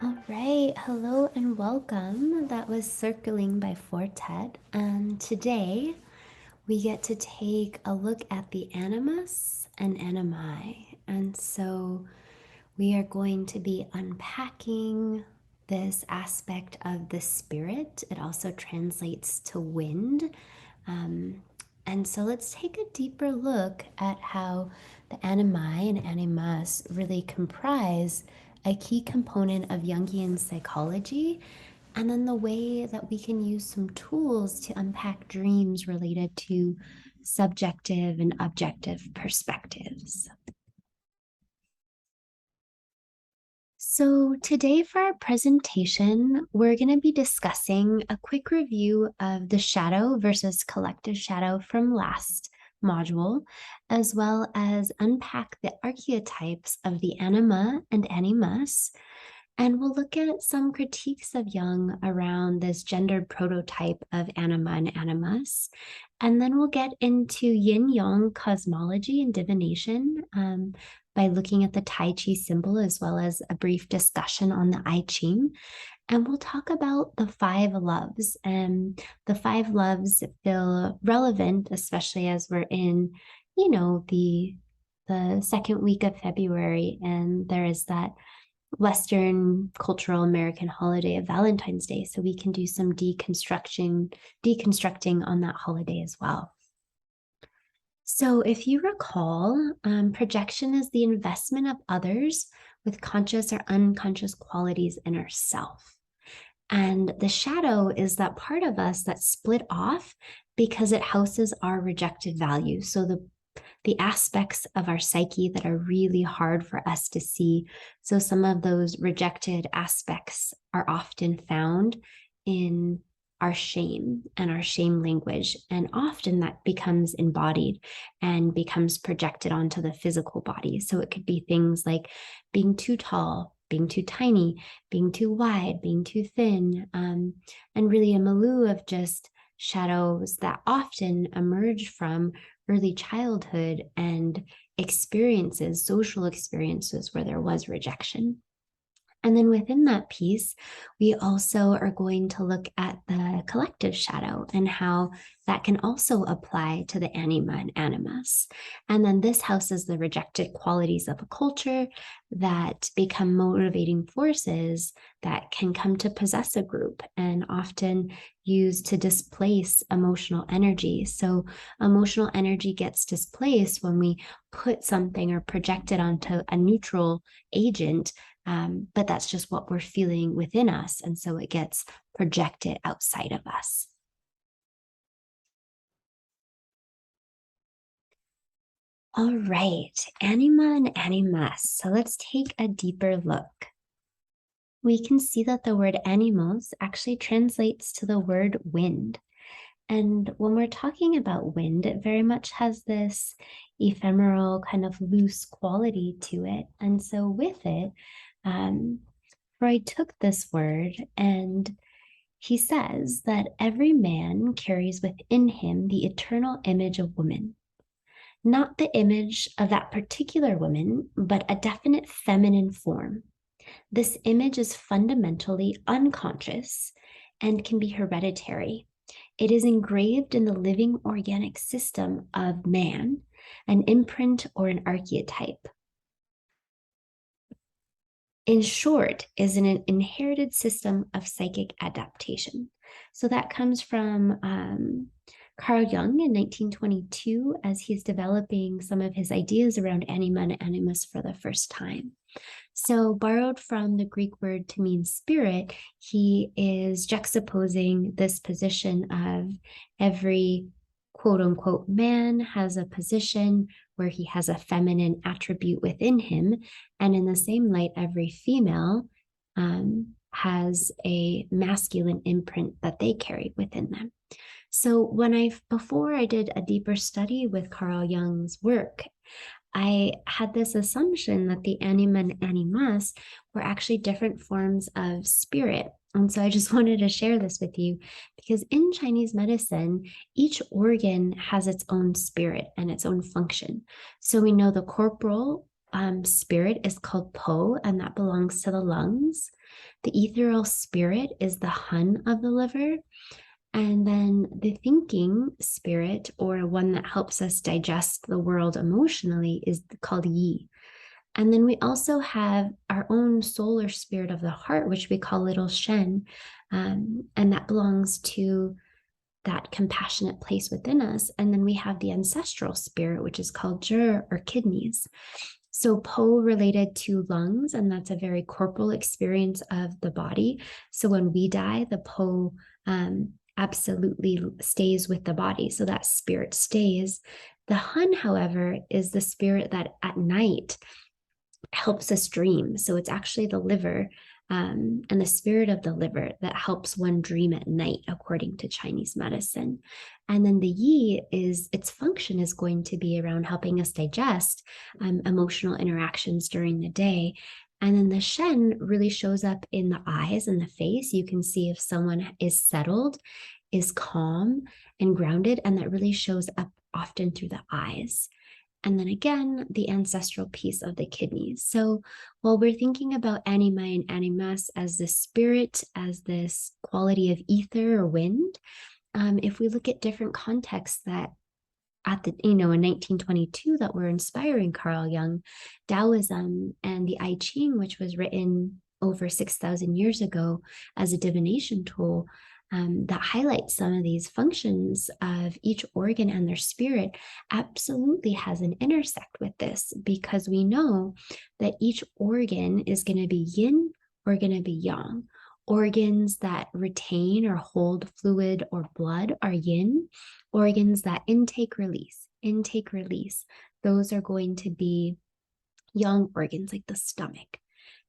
All right, hello and welcome. That was Circling by Fortet. And today we get to take a look at the Animus and Animi. And so we are going to be unpacking this aspect of the spirit. It also translates to wind. Um, and so let's take a deeper look at how the animi and animus really comprise a key component of Jungian psychology, and then the way that we can use some tools to unpack dreams related to subjective and objective perspectives. So today for our presentation, we're going to be discussing a quick review of the shadow versus collective shadow from last module, as well as unpack the archetypes of the anima and animus. And we'll look at some critiques of Jung around this gendered prototype of anima and animus. And then we'll get into yin yang cosmology and divination by looking at the Tai Chi symbol, as well as a brief discussion on the I Ching. And we'll talk about the five loves. And the five loves feel relevant, especially as we're in, the second week of February, and there is that Western cultural American holiday of Valentine's Day. So we can do some deconstructing on that holiday as well. So if you recall, projection is the investment of others with conscious or unconscious qualities in ourself. And the shadow is that part of us that's split off because it houses our rejected values. So the aspects of our psyche that are really hard for us to see. So some of those rejected aspects are often found in our shame and our shame language. And often that becomes embodied and becomes projected onto the physical body. So it could be things like being too tall, being too tiny, being too wide, being too thin, and really a milieu of just shadows that often emerge from early childhood and experiences, social experiences where there was rejection. And then within that piece, we also are going to look at the collective shadow and how that can also apply to the anima and animus. And then this houses the rejected qualities of a culture that become motivating forces that can come to possess a group and often used to displace emotional energy. So emotional energy gets displaced when we put something or project it onto a neutral agent, but that's just what we're feeling within us. And so it gets projected outside of us. All right, anima and animus. So let's take a deeper look. We can see that the word animos actually translates to the word wind. And when we're talking about wind, it very much has this ephemeral, kind of loose quality to it. And so with it, Freud took this word and he says that every man carries within him the eternal image of woman, not the image of that particular woman, but a definite feminine form. This image is fundamentally unconscious and can be hereditary. It is engraved in the living organic system of man, an imprint or an archetype. In short, is an inherited system of psychic adaptation. So that comes from Carl Jung in 1922 as he's developing some of his ideas around anima and animus for the first time. So, borrowed from the Greek word to mean spirit, he is juxtaposing this position of every quote unquote man has a position where he has a feminine attribute within him. And in the same light, every female has a masculine imprint that they carry within them. So before I did a deeper study with Carl Jung's work, I had this assumption that the anima and animus were actually different forms of spirit. And so I just wanted to share this with you because in Chinese medicine, each organ has its own spirit and its own function. So we know the corporal spirit is called Po, and that belongs to the lungs. The ethereal spirit is the hun of the liver. And then the thinking spirit, or one that helps us digest the world emotionally, is called yi. And then we also have our own solar spirit of the heart, which we call little shen. And that belongs to that compassionate place within us. And then we have the ancestral spirit, which is called zhi, or kidneys. So Po related to lungs, and that's a very corporal experience of the body. So when we die, the Po absolutely stays with the body. So that spirit stays. The hun, however, is the spirit that at night helps us dream. So it's actually the liver and the spirit of the liver that helps one dream at night, according to Chinese medicine. And then the yi is its function is going to be around helping us digest emotional interactions during the day. And then the shen really shows up in the eyes and the face. You can see if someone is settled, is calm and grounded, and that really shows up often through the eyes. And then again, the ancestral piece of the kidneys. So while we're thinking about anima and animus as the spirit, as this quality of ether or wind, if we look at different contexts that in 1922 that were inspiring Carl Jung, Taoism and the I Ching, which was written over 6,000 years ago as a divination tool, that highlights some of these functions of each organ and their spirit, absolutely has an intersect with this, because we know that each organ is going to be yin or going to be yang. Organs that retain or hold fluid or blood are yin. Organs that intake, release, those are going to be yang organs, like the stomach.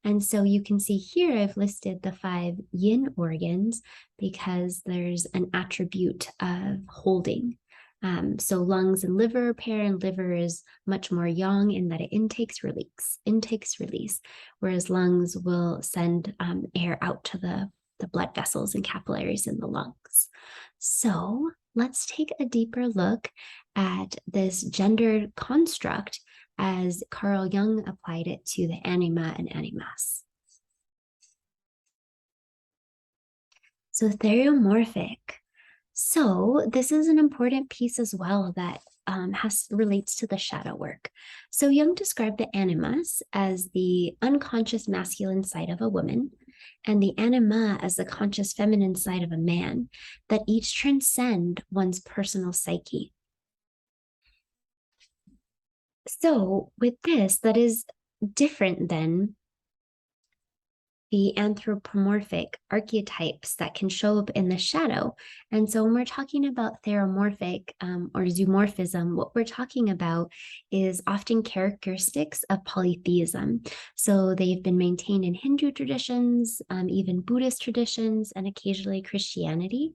And so you can see here, I've listed the 5 yin organs because there's an attribute of holding. So lungs and liver pair, and liver is much more yang in that it intakes, release, whereas lungs will send air out to the blood vessels and capillaries in the lungs. So let's take a deeper look at this gendered construct as Carl Jung applied it to the anima and animus. So theriomorphic. So this is an important piece as well that relates to the shadow work. So Jung described the animus as the unconscious masculine side of a woman, and the anima as the conscious feminine side of a man, that each transcend one's personal psyche. So with this, that is different than the anthropomorphic archetypes that can show up in the shadow. And so when we're talking about theromorphic or zoomorphism, what we're talking about is often characteristics of polytheism. So they've been maintained in Hindu traditions, even Buddhist traditions, and occasionally Christianity.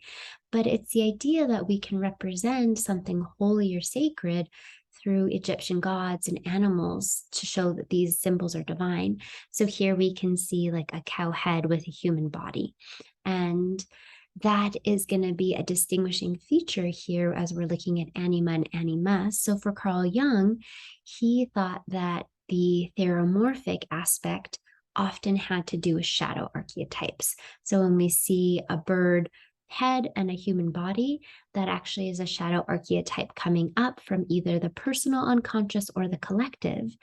But it's the idea that we can represent something holy or sacred through Egyptian gods and animals to show that these symbols are divine. So here we can see like a cow head with a human body. And that is going to be a distinguishing feature here as we're looking at anima and animus. So for Carl Jung, he thought that the theromorphic aspect often had to do with shadow archetypes. So when we see a bird head and a human body, that actually is a shadow archetype coming up from either the personal unconscious or the collective.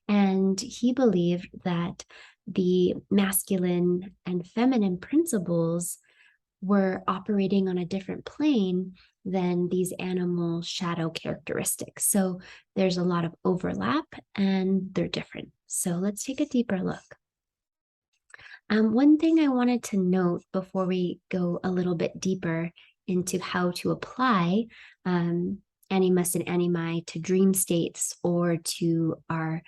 And he believed that the masculine and feminine principles were operating on a different plane than these animal shadow characteristics. So there's a lot of overlap and they're different. So let's take a deeper look. One thing I wanted to note before we go a little bit deeper into how to apply animus and animi to dream states or to our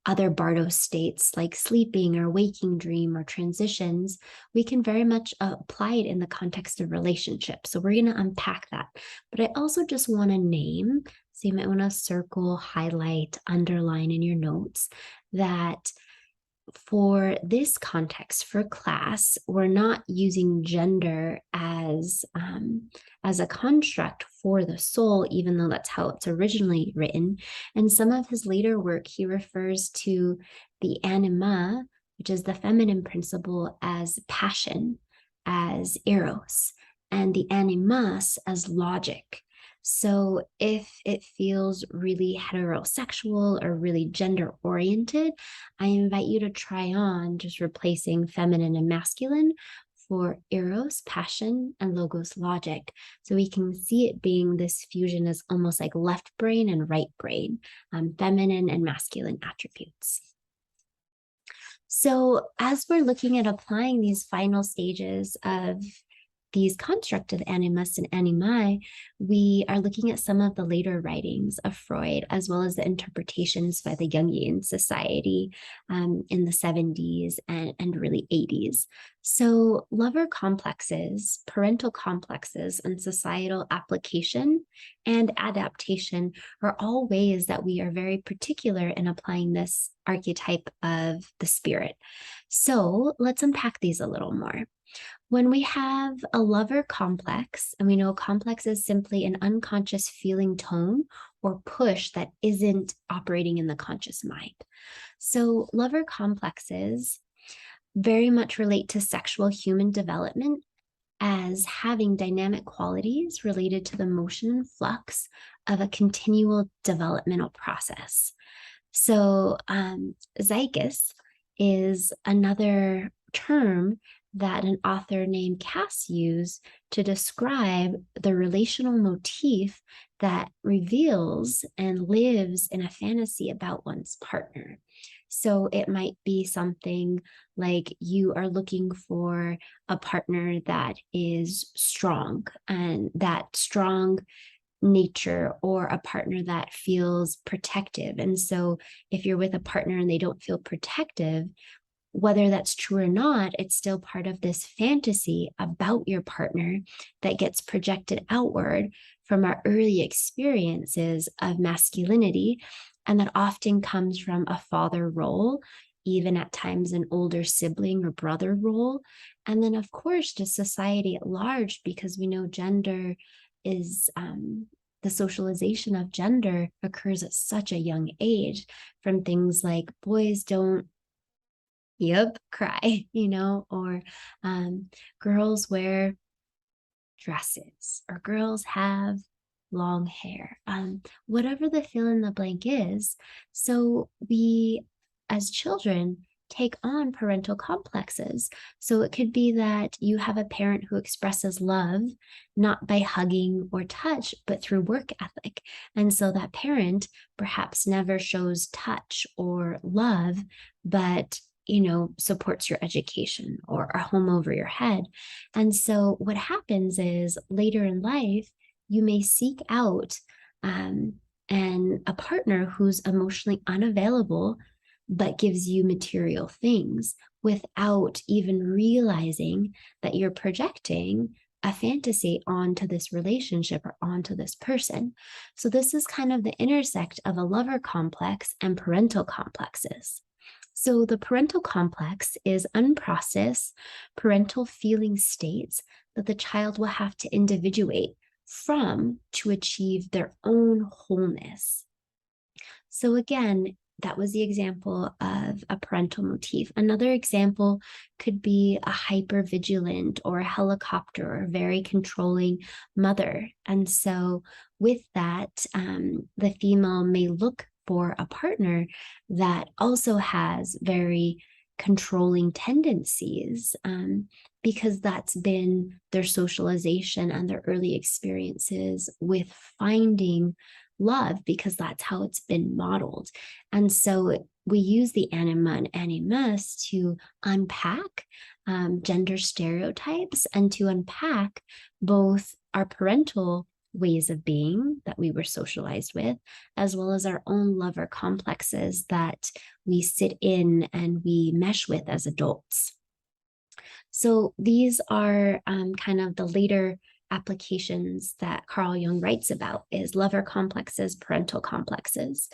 other Bardo states like sleeping or waking dream or transitions, we can very much apply it in the context of relationships. So we're going to unpack that. But I also just want to name, so you might want to circle, highlight, underline in your notes that for this context, for class, we're not using gender as a construct for the soul, even though that's how it's originally written. And some of his later work, he refers to the anima which is the feminine principle, as passion, as eros, and the animus as logic. So if it feels really heterosexual or really gender oriented, I invite you to try on just replacing feminine and masculine for eros, passion, and logos, logic. So we can see it being this fusion as almost like left brain and right brain, feminine and masculine attributes. So as we're looking at applying these final stages of these constructed animus and animi, we are looking at some of the later writings of Freud, as well as the interpretations by the Jungian Society in the 70s and really 80s. So lover complexes, parental complexes, and societal application and adaptation are all ways that we are very particular in applying this archetype of the spirit. So let's unpack these a little more. When we have a lover complex, and we know complex is simply an unconscious feeling tone or push that isn't operating in the conscious mind. So lover complexes very much relate to sexual human development as having dynamic qualities related to the motion and flux of a continual developmental process. So zygus is another term that an author named Cass used to describe the relational motif that reveals and lives in a fantasy about one's partner. So it might be something like you are looking for a partner that is strong, and that strong nature, or a partner that feels protective. And so if you're with a partner and they don't feel protective, whether that's true or not, it's still part of this fantasy about your partner that gets projected outward from our early experiences of masculinity. And that often comes from a father role, even at times an older sibling or brother role. And then, of course, just society at large, because we know gender is the socialization of gender occurs at such a young age, from things like boys don't cry, or girls wear dresses, or girls have long hair, whatever the fill in the blank is. So we, as children, take on parental complexes. So it could be that you have a parent who expresses love not by hugging or touch, but through work ethic. And so that parent perhaps never shows touch or love, but supports your education or a home over your head. And so what happens is later in life, you may seek out and a partner who's emotionally unavailable, but gives you material things without even realizing that you're projecting a fantasy onto this relationship or onto this person. So this is kind of the intersect of a lover complex and parental complexes. So the parental complex is unprocessed parental feeling states that the child will have to individuate from to achieve their own wholeness. So again, that was the example of a parental motif. Another example could be a hyper-vigilant or a helicopter or very controlling mother. And so with that, the female may look for a partner that also has very controlling tendencies, because that's been their socialization and their early experiences with finding love, because that's how it's been modeled. And so we use the anima and animus to unpack gender stereotypes and to unpack both our parental ways of being that we were socialized with, as well as our own lover complexes that we sit in and we mesh with as adults. So these are kind of the later applications that Carl Jung writes about, is lover complexes, parental complexes.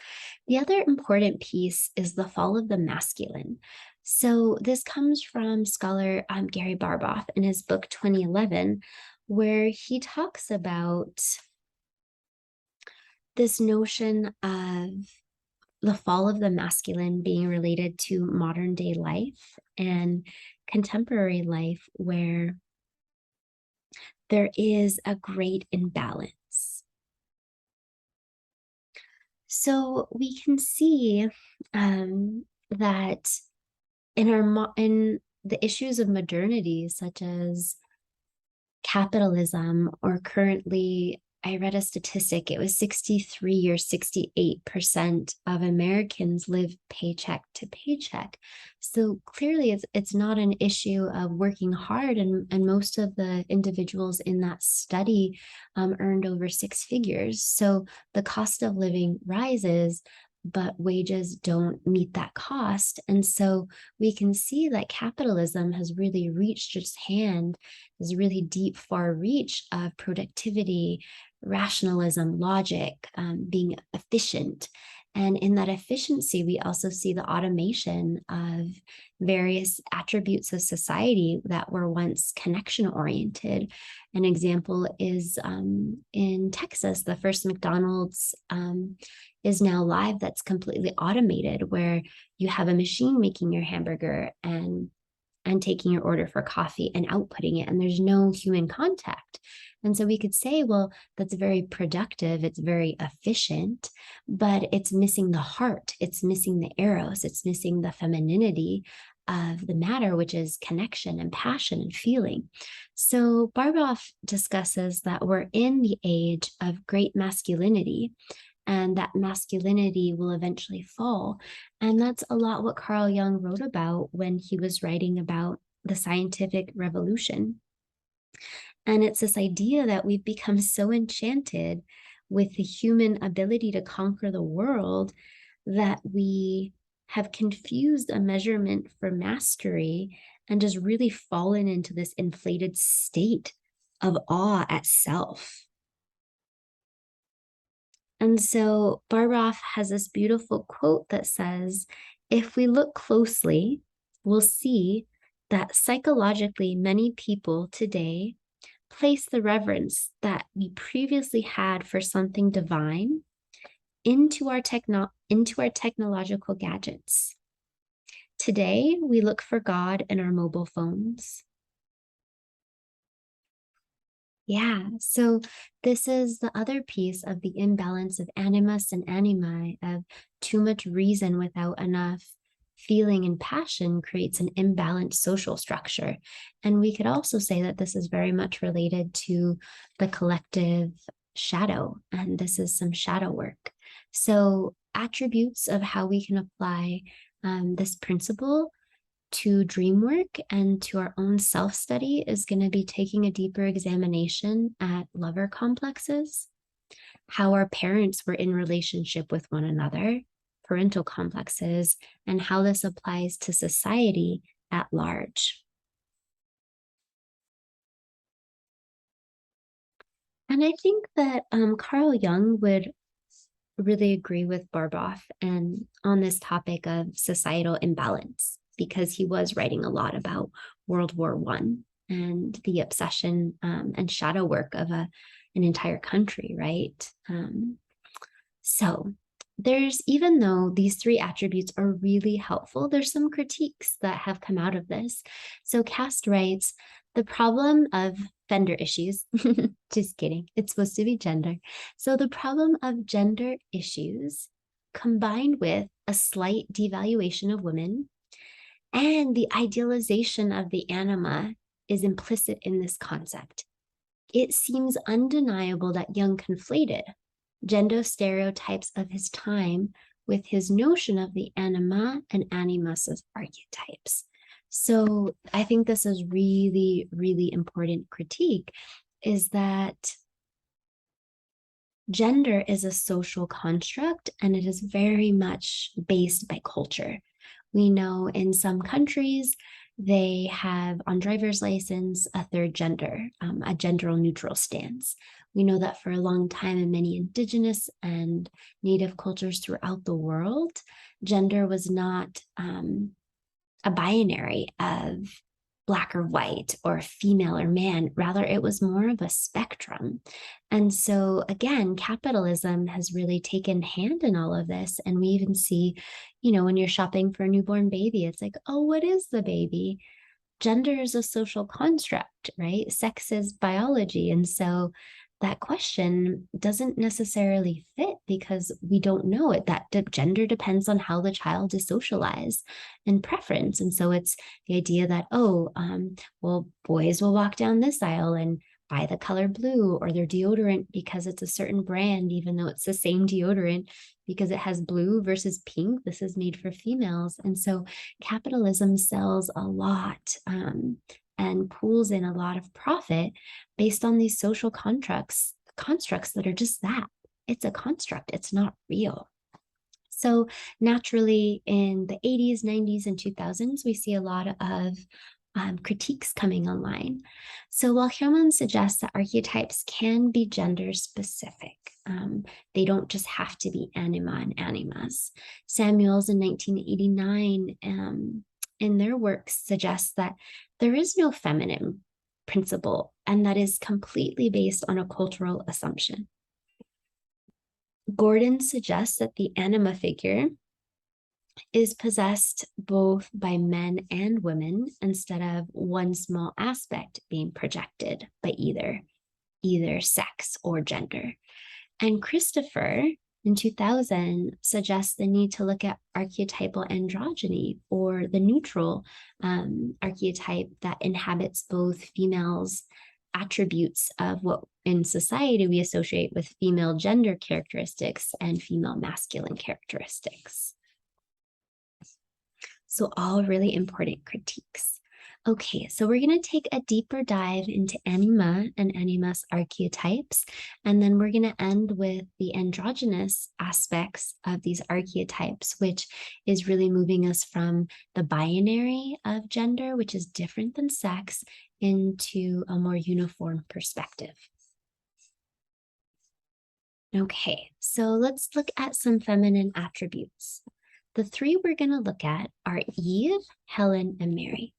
The other important piece is the fall of the masculine. So this comes from scholar Gary Barboff in his book 2011, where he talks about this notion of the fall of the masculine being related to modern day life and contemporary life, where there is a great imbalance. So we can see that in the issues of modernity, such as capitalism, or currently, I read a statistic, it was 63 or 68% of Americans live paycheck to paycheck. So clearly it's not an issue of working hard, and most of the individuals in that study earned over six figures. So the cost of living rises, but wages don't meet that cost. And so we can see that capitalism has really reached its hand, this really deep, far reach of productivity, rationalism, logic, being efficient. And in that efficiency, we also see the automation of various attributes of society that were once connection oriented. An example is in Texas, the first McDonald's is now live that's completely automated, where you have a machine making your hamburger and taking your order for coffee and outputting it, and there's no human contact. And so we could say, well, that's very productive, it's very efficient, but it's missing the heart, it's missing the eros, it's missing the femininity of the matter, which is connection and passion and feeling. So Barboff discusses that we're in the age of great masculinity, and that masculinity will eventually fall. And that's a lot what Carl Jung wrote about when he was writing about the scientific revolution. And it's this idea that we've become so enchanted with the human ability to conquer the world that we have confused a measurement for mastery and just really fallen into this inflated state of awe at self. And so Barboff has this beautiful quote that says, if we look closely, we'll see that psychologically many people today place the reverence that we previously had for something divine into our technological gadgets. Today, we look for God in our mobile phones. Yeah, so this is the other piece of the imbalance of animus and anima, of too much reason without enough feeling and passion creates an imbalanced social structure. And we could also say that this is very much related to the collective shadow, and this is some shadow work. So attributes of how we can apply this principle to dream work and to our own self-study is going to be taking a deeper examination at lover complexes, how our parents were in relationship with one another, parental complexes, and how this applies to society at large. And I think that Carl Jung would really agree with Barboff and on this topic of societal imbalance, because he was writing a lot about World War I and the obsession and shadow work of an entire country, right? So there's, even though these three attributes are really helpful, there's some critiques that have come out of this. So Cast writes, the problem of gender issues, just kidding, it's supposed to be gender. So the problem of gender issues combined with a slight devaluation of women and the idealization of the anima is implicit in this concept. It seems undeniable that Jung conflated gender stereotypes of his time with his notion of the anima and animus as archetypes. So I think this is really, really important critique, is that gender is a social construct and it is very much based by culture. We know in some countries, they have on driver's license a third gender, a gender neutral stance. We know that for a long time in many indigenous and native cultures throughout the world, gender was not a binary of black or white or female or man. Rather, it was more of a spectrum. And so, again, capitalism has really taken hand in all of this. And we even see, when you're shopping for a newborn baby, it's like, oh, what is the baby? Gender is a social construct, right? Sex is biology. And so that question doesn't necessarily fit because we don't know it. That gender depends on how the child is socialized and preference. And so it's the idea that, well, boys will walk down this aisle and buy the color blue or their deodorant because it's a certain brand, even though it's the same deodorant because it has blue versus pink. This is made for females. And so capitalism sells a lot and pulls in a lot of profit based on these social constructs that are just that. It's a construct, it's not real. So naturally, in the 80s, 90s, and 2000s, we see a lot of critiques coming online. So while Hyoman suggests that archetypes can be gender specific, they don't just have to be anima and animas. Samuels in 1989 in their works suggests that there is no feminine principle, and that is completely based on a cultural assumption. Gordon suggests that the anima figure is possessed both by men and women instead of one small aspect being projected by either sex or gender. And Christopher in 2000 suggests the need to look at archetypal androgyny, or the neutral archetype that inhabits both females' attributes of what in society we associate with female gender characteristics and female masculine characteristics. So all really important critiques. Okay, so we're going to take a deeper dive into anima and animus archetypes, and then we're going to end with the androgynous aspects of these archetypes, which is really moving us from the binary of gender, which is different than sex, into a more uniform perspective. Okay, so let's look at some feminine attributes. The three we're going to look at are Eve, Helen, and Mary.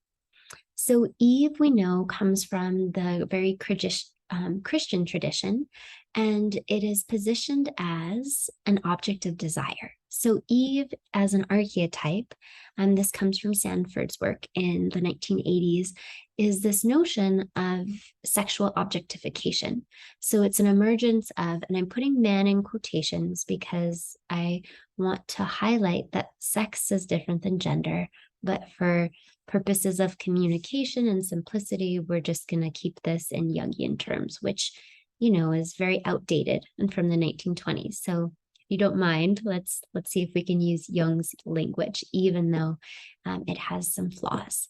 So Eve, we know, comes from the very Christian tradition, and it is positioned as an object of desire. So Eve as an archetype, this comes from Sanford's work in the 1980s, is this notion of sexual objectification. So it's an emergence of, and I'm putting man in quotations because I want to highlight that sex is different than gender, but for purposes of communication and simplicity, we're just going to keep this in Jungian terms, which, is very outdated and from the 1920s. So if you don't mind, let's see if we can use Jung's language, even though it has some flaws.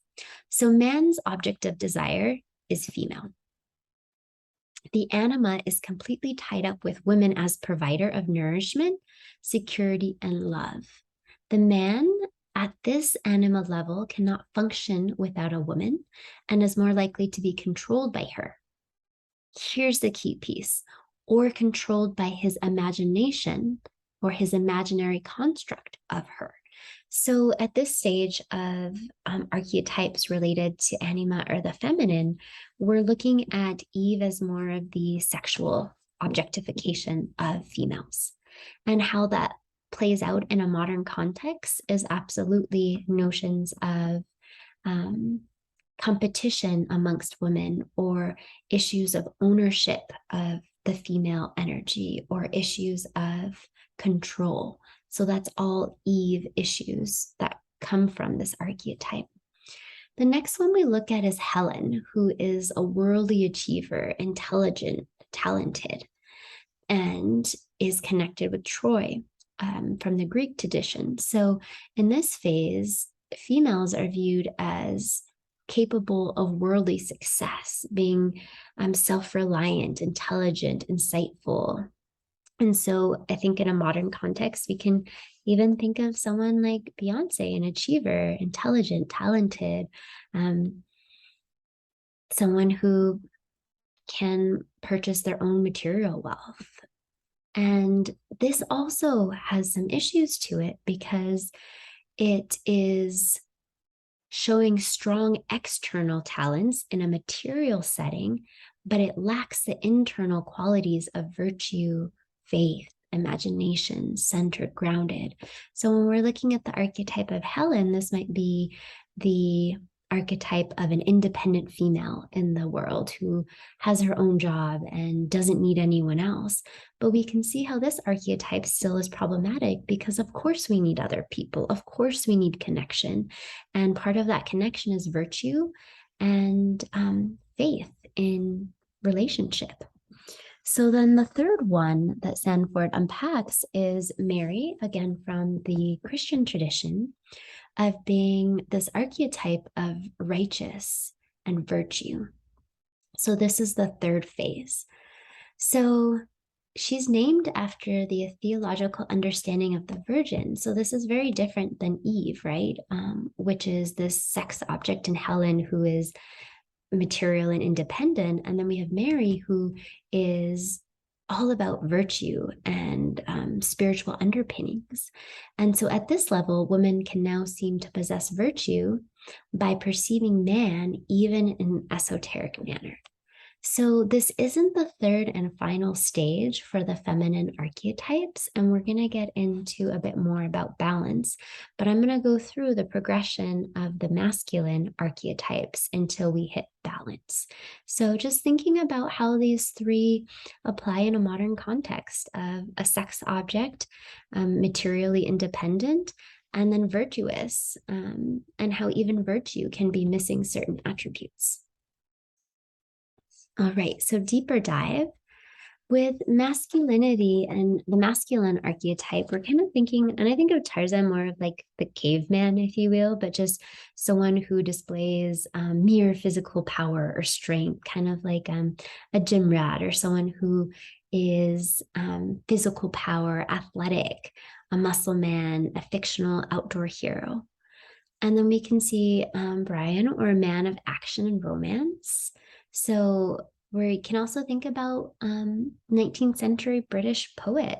So man's object of desire is female. The anima is completely tied up with women as provider of nourishment, security, and love. The man at this anima level cannot function without a woman and is more likely to be controlled by her. Here's the key piece, or controlled by his imagination or his imaginary construct of her. So at this stage of archetypes related to anima or the feminine, we're looking at Eve as more of the sexual objectification of females, and how that plays out in a modern context is absolutely notions of competition amongst women, or issues of ownership of the female energy, or issues of control. So that's all Eve issues that come from this archetype. The next one we look at is Helen, who is a worldly achiever, intelligent, talented, and is connected with Troy from the Greek tradition. So in this phase, females are viewed as capable of worldly success, being self-reliant, intelligent, insightful. And so I think in a modern context, we can even think of someone like Beyonce, an achiever, intelligent, talented, someone who can purchase their own material wealth. And this also has some issues to it because it is showing strong external talents in a material setting, but it lacks the internal qualities of virtue, faith, imagination, centered, grounded. So when we're looking at the archetype of Helen, this might be the archetype of an independent female in the world who has her own job and doesn't need anyone else. But we can see how this archetype still is problematic because, of course, we need other people. Of course, we need connection. And part of that connection is virtue and faith in relationship. So then the third one that Sanford unpacks is Mary, again from the Christian tradition, of being this archetype of righteous and virtue. So this is the third phase. So she's named after the theological understanding of the virgin. So this is very different than Eve, right? Which is this sex object in Helen who is material and independent. And then we have Mary, who is all about virtue and spiritual underpinnings. And so at this level, women can now seem to possess virtue by perceiving man even in an esoteric manner. So this isn't the third and final stage for the feminine archetypes, and we're going to get into a bit more about balance, but I'm going to go through the progression of the masculine archetypes until we hit balance. So just thinking about how these three apply in a modern context of a sex object, materially independent, and then virtuous, and how even virtue can be missing certain attributes. All right, so deeper dive. With masculinity and the masculine archetype, we're kind of thinking, and I think of Tarzan more of like the caveman, if you will, but just someone who displays mere physical power or strength, kind of like a gym rat, or someone who is physical power, athletic, a muscle man, a fictional outdoor hero. And then we can see Brian, or a man of action and romance. So we can also think about 19th century British poet,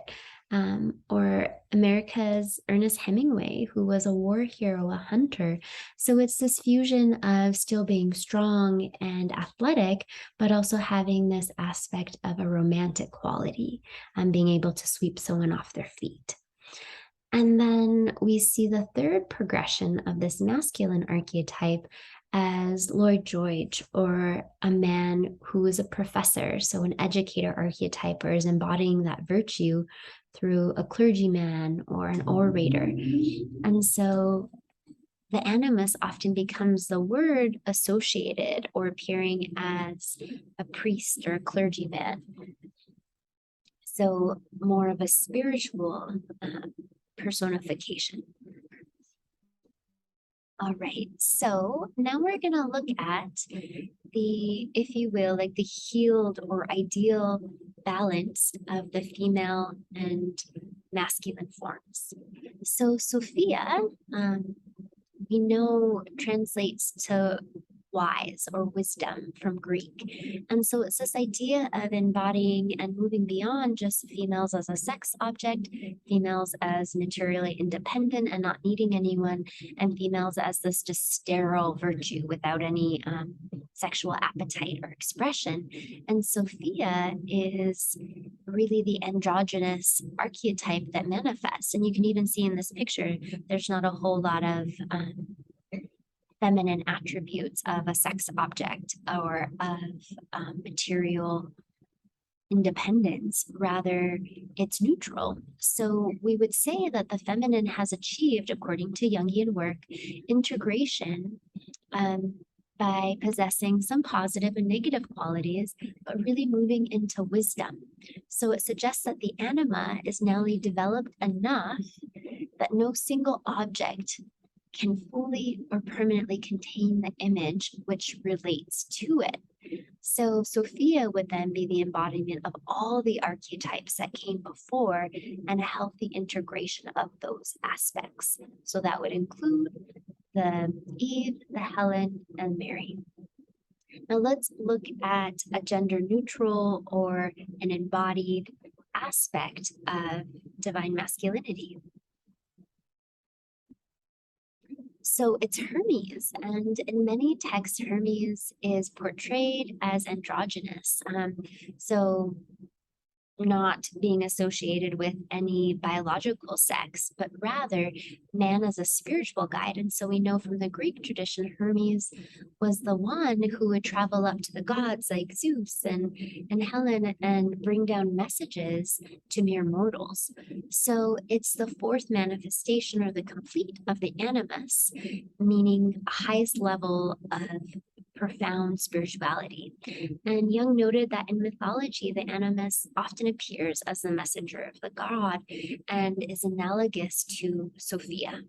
or America's Ernest Hemingway, who was a war hero, a hunter. So it's this fusion of still being strong and athletic, but also having this aspect of a romantic quality, being able to sweep someone off their feet. And then we see the third progression of this masculine archetype as Lloyd George, or a man who is a professor, so an educator archetype, or is embodying that virtue through a clergyman or an orator. And so the animus often becomes the word associated or appearing as a priest or a clergyman. So more of a spiritual personification. All right, so now we're going to look at the, if you will, like the healed or ideal balance of the female and masculine forms. So Sophia, we know translates to wise or wisdom from Greek. And so it's this idea of embodying and moving beyond just females as a sex object, females as materially independent and not needing anyone, and females as this just sterile virtue without any sexual appetite or expression. And Sophia is really the androgynous archetype that manifests. And you can even see in this picture, there's not a whole lot of feminine attributes of a sex object or of material independence. Rather, it's neutral. So we would say that the feminine has achieved, according to Jungian work, integration by possessing some positive and negative qualities, but really moving into wisdom. So it suggests that the anima is now developed enough that no single object can fully or permanently contain the image which relates to it. So Sophia would then be the embodiment of all the archetypes that came before and a healthy integration of those aspects. So that would include the Eve, the Helen, and Mary. Now let's look at a gender neutral or an embodied aspect of divine masculinity. So it's Hermes, and in many texts, Hermes is portrayed as androgynous. So not being associated with any biological sex, but rather man as a spiritual guide. And so we know from the Greek tradition, Hermes was the one who would travel up to the gods like Zeus and Helen and bring down messages to mere mortals. So it's the fourth manifestation or the complete of the animus, meaning highest level of profound spirituality. And Jung noted that in mythology, the animus often appears as the messenger of the god and is analogous to Sophia.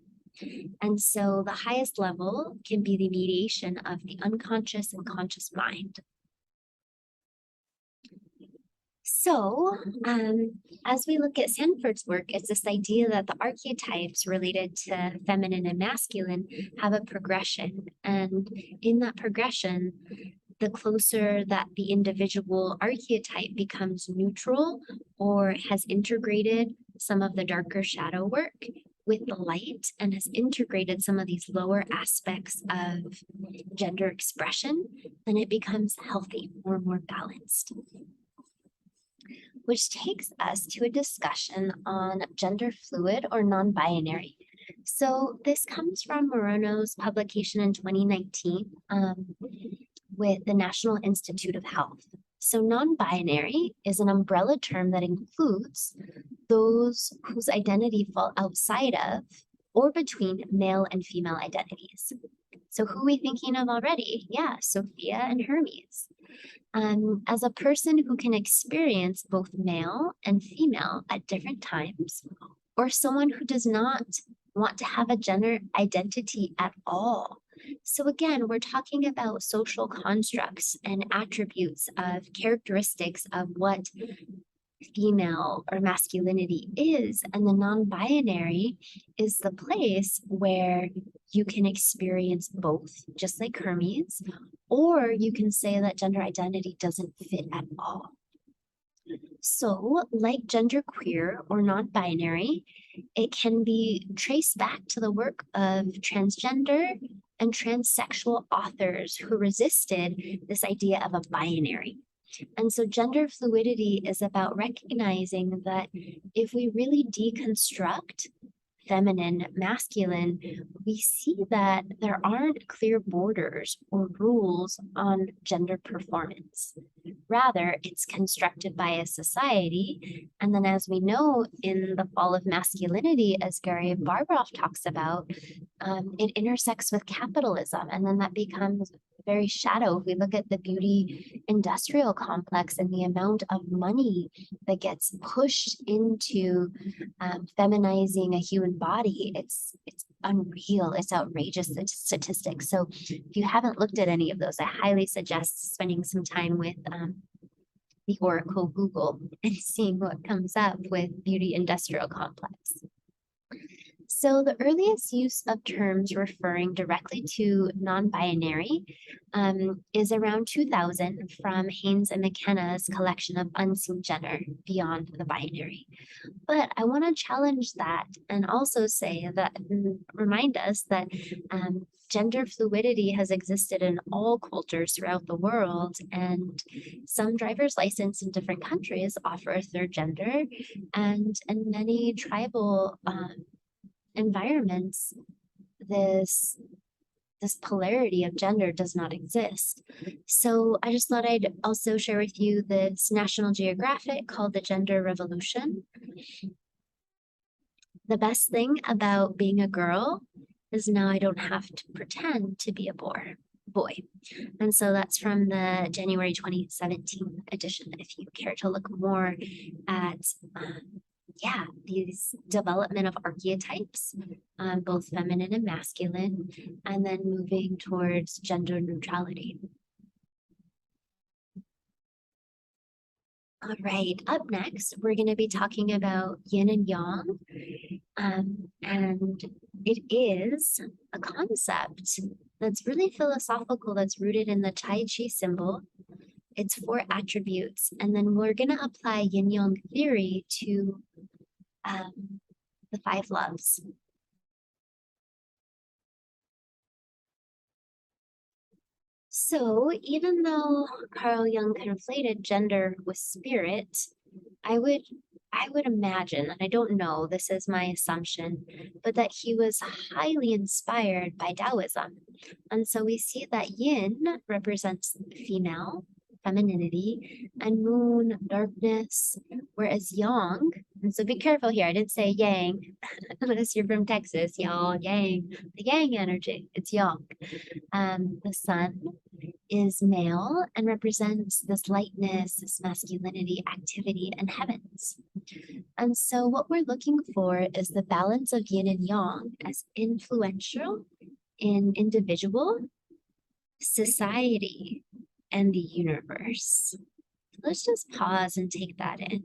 And so the highest level can be the mediation of the unconscious and conscious mind. So, as we look at Sanford's work, it's this idea that the archetypes related to feminine and masculine have a progression. And in that progression, the closer that the individual archetype becomes neutral or has integrated some of the darker shadow work with the light and has integrated some of these lower aspects of gender expression, then it becomes healthy or more balanced. Which takes us to a discussion on gender fluid or non-binary. So this comes from Morono's publication in 2019 with the National Institute of Health. So non-binary is an umbrella term that includes those whose identity fall outside of or between male and female identities. So who are we thinking of already? Yeah, Sophia and Hermes. As a person who can experience both male and female at different times, or someone who does not want to have a gender identity at all. So again, we're talking about social constructs and attributes of characteristics of what female or masculinity is, and the non-binary is the place where you can experience both, just like Hermes, or you can say that gender identity doesn't fit at all. So, like genderqueer or non-binary, it can be traced back to the work of transgender and transsexual authors who resisted this idea of a binary. And so gender fluidity is about recognizing that if we really deconstruct feminine, masculine, we see that there aren't clear borders or rules on gender performance. Rather, it's constructed by a society. And then, as we know in The Fall of Masculinity, as Gary Barbroff talks about, it intersects with capitalism. And then that becomes very shadow. If we look at the beauty industrial complex and the amount of money that gets pushed into feminizing a human body, it's unreal. It's outrageous statistics. So if you haven't looked at any of those, I highly suggest spending some time with the Oracle Google and seeing what comes up with beauty industrial complex. So the earliest use of terms referring directly to non-binary is around 2000 from Haynes and McKenna's collection of Unseen Gender Beyond the Binary. But I want to challenge that and also say that, remind us that gender fluidity has existed in all cultures throughout the world, and some driver's license in different countries offer a third gender, and in many tribal environments, this polarity of gender does not exist. So I just thought I'd also share with you this National Geographic called The Gender Revolution. The best thing about being a girl is now I don't have to pretend to be a boy. And so that's from the January 2017 edition, if you care to look more at these development of archetypes, both feminine and masculine, and then moving towards gender neutrality. All right, up next, we're going to be talking about yin and yang. And it is a concept that's really philosophical, that's rooted in the Tai Chi symbol. It's 4 attributes. And then we're going to apply yin yang theory to the 5 loves. So even though Carl Jung conflated gender with spirit, I would I would imagine, and I don't know, this is my assumption, but that he was highly inspired by Taoism. And so we see that yin represents female, femininity, and moon, darkness, whereas yang, and so be careful here, I didn't say yang, unless you're from Texas, y'all, yang, the yang energy, it's yang. The sun is male and represents this lightness, this masculinity, activity, and heavens. And so, what we're looking for is the balance of yin and yang as influential in individual, society, and the universe. Let's just pause and take that in.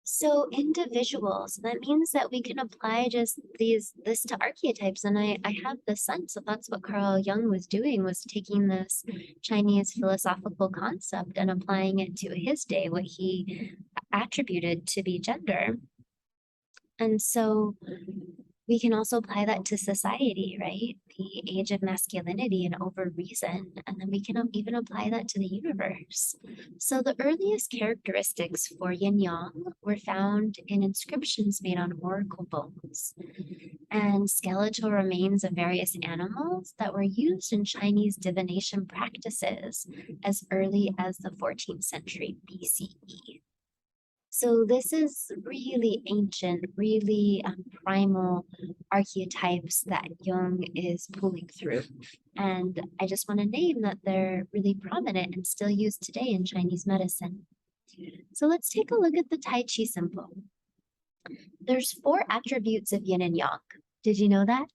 So individuals, that means that we can apply just this to archetypes. And I have the sense that that's what Carl Jung was doing, was taking this Chinese philosophical concept and applying it to his day, what he attributed to be gender. And so we can also apply that to society, right? The age of masculinity and over reason. And then we can even apply that to the universe. So the earliest characteristics for yin yang were found in inscriptions made on oracle bones and skeletal remains of various animals that were used in Chinese divination practices as early as the 14th century BCE. So this is really ancient, really primal archetypes that Jung is pulling through. And I just want to name that they're really prominent and still used today in Chinese medicine. So let's take a look at the Tai Chi symbol. There's 4 attributes of yin and yang. Did you know that?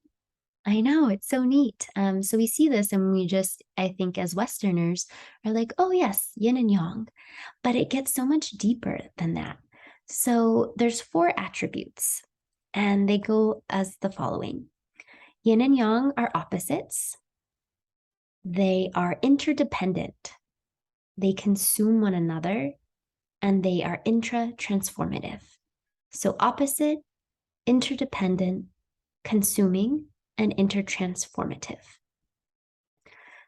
I know, it's so neat. So we see this and we just, I think as Westerners, are like, oh yes, yin and yang. But it gets so much deeper than that. So there's 4 attributes, and they go as the following. Yin and yang are opposites. They are interdependent. They consume one another, and they are intra-transformative. So opposite, interdependent, consuming, and intertransformative.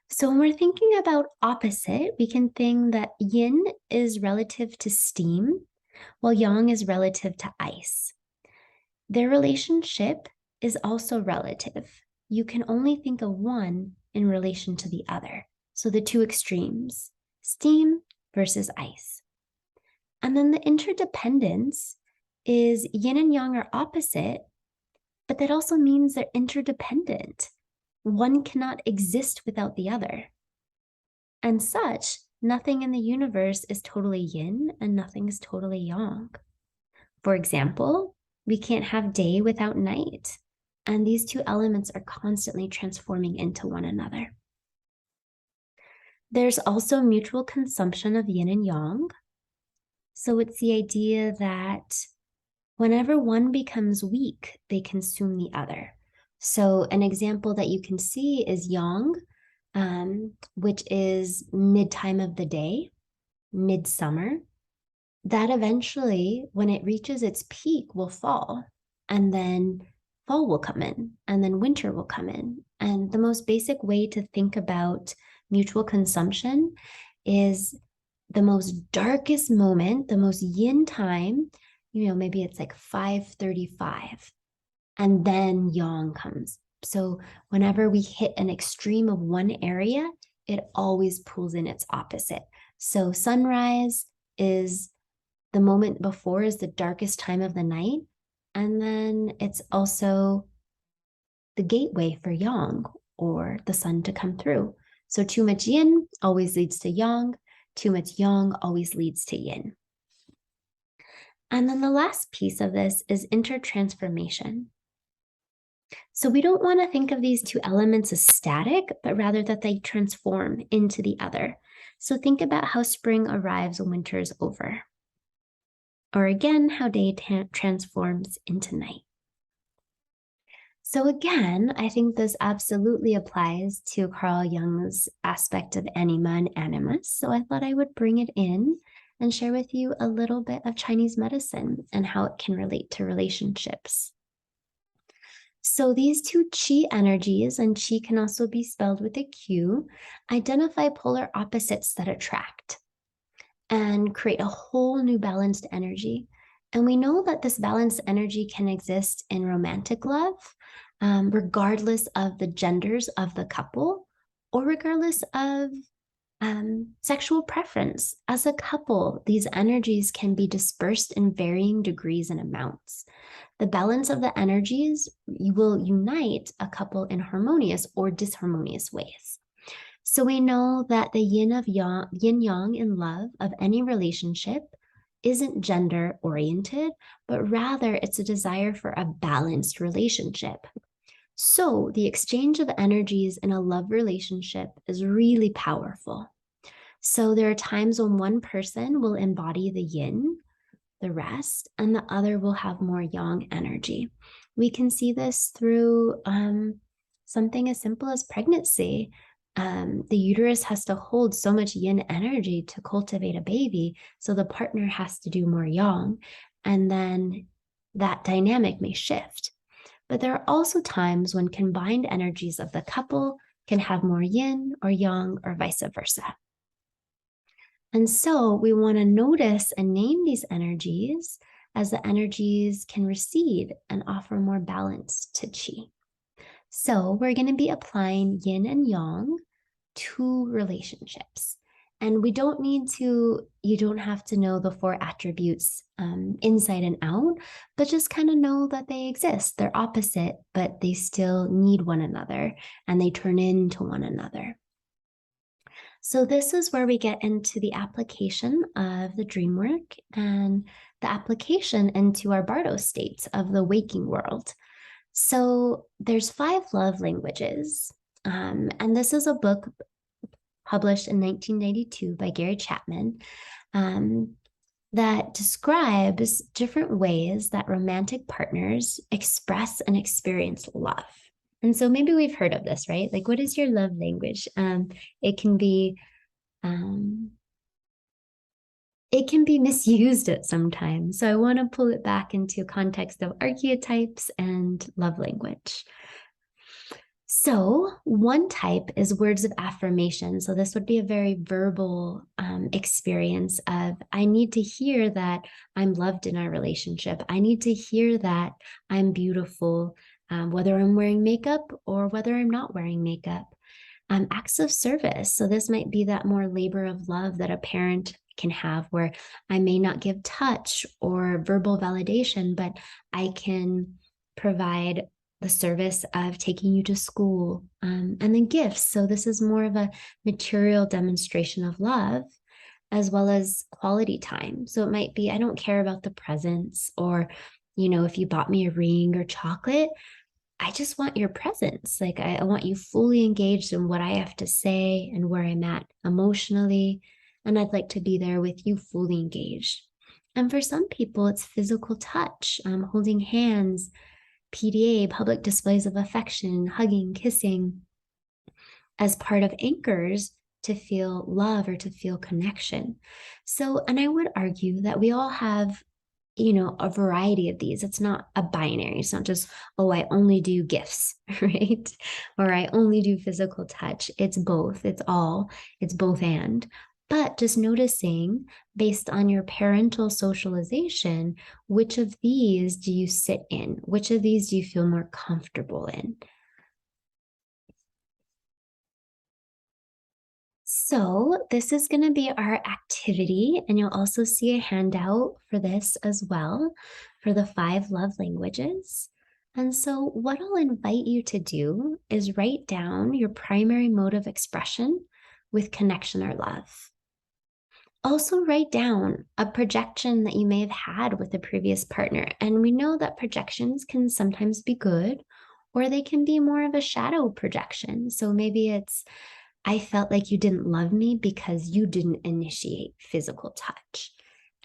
So when we're thinking about opposite, we can think that yin is relative to steam, while yang is relative to ice. Their relationship is also relative. You can only think of one in relation to the other. So the 2 extremes, steam versus ice. And then the interdependence is yin and yang are opposite, but that also means they're interdependent. One cannot exist without the other. And such, nothing in the universe is totally yin and nothing is totally yang. For example, we can't have day without night. And these 2 elements are constantly transforming into one another. There's also mutual consumption of yin and yang. So it's the idea that whenever one becomes weak, they consume the other. So an example that you can see is yang, which is mid-time of the day, midsummer. That eventually, when it reaches its peak, will fall. And then fall will come in, and then winter will come in. And the most basic way to think about mutual consumption is the most darkest moment, the most yin time, maybe it's like 5:35, and then yang comes. So whenever we hit an extreme of one area, it always pulls in its opposite. So sunrise is the moment before is the darkest time of the night. And then it's also the gateway for yang, or the sun to come through. So too much yin always leads to yang. Too much yang always leads to yin. And then the last piece of this is intertransformation. So we don't want to think of these 2 elements as static, but rather that they transform into the other. So think about how spring arrives when winter is over. Or again, how day transforms into night. So again, I think this absolutely applies to Carl Jung's aspect of anima and animus. So I thought I would bring it in and share with you a little bit of Chinese medicine and how it can relate to relationships. So these two qi energies, and qi can also be spelled with a Q, identify polar opposites that attract and create a whole new balanced energy. And we know that this balanced energy can exist in romantic love, regardless of the genders of the couple or regardless of sexual preference. As a couple, these energies can be dispersed in varying degrees and amounts. The balance of the energies will unite a couple in harmonious or disharmonious ways. So we know that the yin yang in love of any relationship isn't gender oriented, but rather it's a desire for a balanced relationship. So the exchange of energies in a love relationship is really powerful. So there are times when one person will embody the yin, the rest, and the other will have more yang energy. We can see this through something as simple as pregnancy. The uterus has to hold so much yin energy to cultivate a baby, so the partner has to do more yang, and then that dynamic may shift. But there are also times when combined energies of the couple can have more yin or yang or vice versa. And so we want to notice and name these energies as the energies can recede and offer more balance to qi. So we're going to be applying yin and yang to relationships. And you don't have to know the four attributes inside and out, but just kind of know that they exist. They're opposite, but they still need one another and they turn into one another. So this is where we get into the application of the dream work and the application into our Bardo states of the waking world. So there's 5 love languages. And this is a book published in 1992 by Gary Chapman that describes different ways that romantic partners express and experience love. And so maybe we've heard of this, right? Like, what is your love language? It can be misused at sometimes. So I want to pull it back into context of archetypes and love language. So one type is words of affirmation. So this would be a very verbal experience of, I need to hear that I'm loved in our relationship. I need to hear that I'm beautiful, whether I'm wearing makeup or whether I'm not wearing makeup. Acts of service. So this might be that more labor of love that a parent can have, where I may not give touch or verbal validation, but I can provide the service of taking you to school, and then gifts. So this is more of a material demonstration of love, as well as quality time. So it might be, I don't care about the presents, or, if you bought me a ring or chocolate, I just want your presence. Like, I want you fully engaged in what I have to say and where I'm at emotionally. And I'd like to be there with you fully engaged. And for some people, it's physical touch, holding hands, PDA, public displays of affection, hugging, kissing, as part of anchors to feel love or to feel connection. So, and I would argue that we all have a variety of these. It's not a binary. It's not just, oh, I only do gifts, right? Or I only do physical touch. It's both. It's both and. But just noticing, based on your parental socialization, which of these do you sit in? Which of these do you feel more comfortable in? So this is going to be our activity, and you'll also see a handout for this as well, for the 5 love languages. And so what I'll invite you to do is write down your primary mode of expression with connection or love. Also write down a projection that you may have had with a previous partner. And we know that projections can sometimes be good, or they can be more of a shadow projection. So maybe it's, I felt like you didn't love me because you didn't initiate physical touch.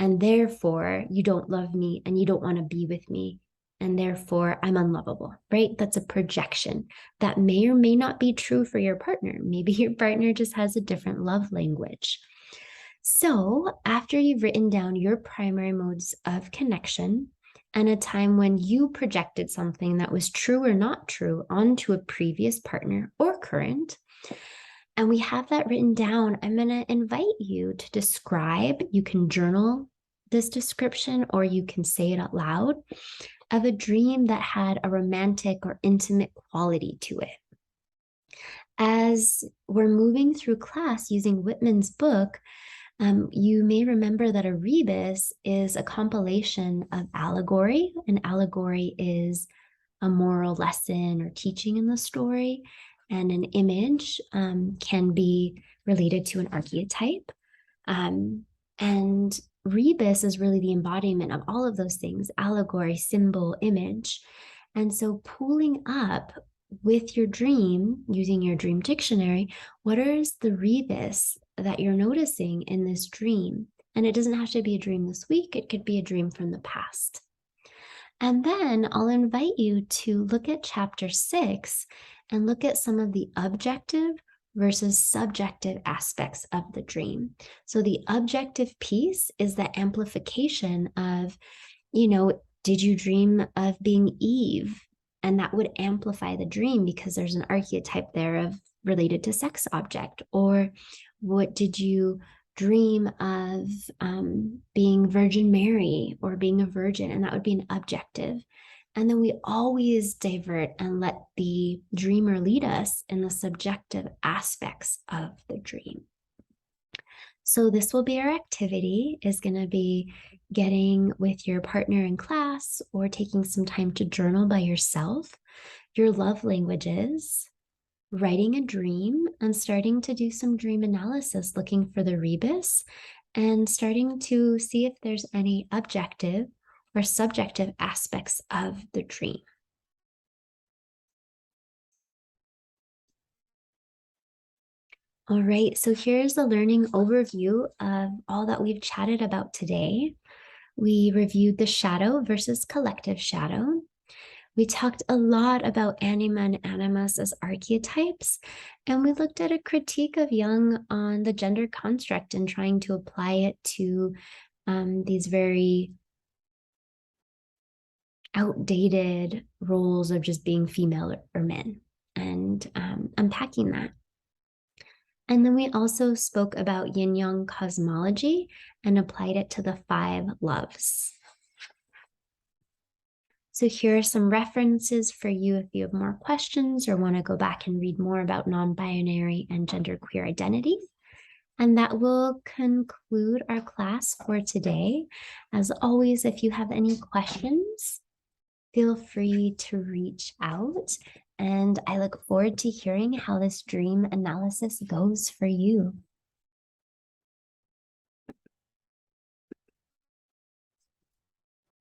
And therefore, you don't love me and you don't want to be with me and therefore I'm unlovable, right? That's a projection that may or may not be true for your partner. Maybe your partner just has a different love language. So, after you've written down your primary modes of connection and a time when you projected something that was true or not true onto a previous partner or current, and we have that written down, I'm going to invite you to describe. You can journal this description or you can say it out loud of a dream that had a romantic or intimate quality to it. As we're moving through class using Whitman's book, you may remember that a rebus is a compilation of allegory. An allegory is a moral lesson or teaching in the story, and an image can be related to an archetype. And rebus is really the embodiment of all of those things: allegory, symbol, image. And so pulling up with your dream, using your dream dictionary, what is the rebus that you're noticing in this dream? And it doesn't have to be a dream this week, it could be a dream from the past. And then I'll invite you to look at chapter 6 and look at some of the objective versus subjective aspects of the dream. So the objective piece is the amplification of, did you dream of being Eve? And that would amplify the dream because there's an archetype there of related to sex object. Or what did you dream of being Virgin Mary or being a virgin? And that would be an objective. And then we always divert and let the dreamer lead us in the subjective aspects of the dream. So this will be our activity, is going to be getting with your partner in class or taking some time to journal by yourself your love languages, writing a dream, and starting to do some dream analysis, looking for the rebus and starting to see if there's any objective or subjective aspects of the dream. All right, so here's the learning overview of all that we've chatted about today. We reviewed the shadow versus collective shadow. We talked a lot about anima and animus as archetypes, and we looked at a critique of Jung on the gender construct and trying to apply it to these very outdated roles of just being female or men, and unpacking that. And then we also spoke about yin-yang cosmology and applied it to the 5 loves. So here are some references for you if you have more questions or want to go back and read more about non-binary and genderqueer identity. And that will conclude our class for today. As always, if you have any questions, feel free to reach out. And I look forward to hearing how this dream analysis goes for you.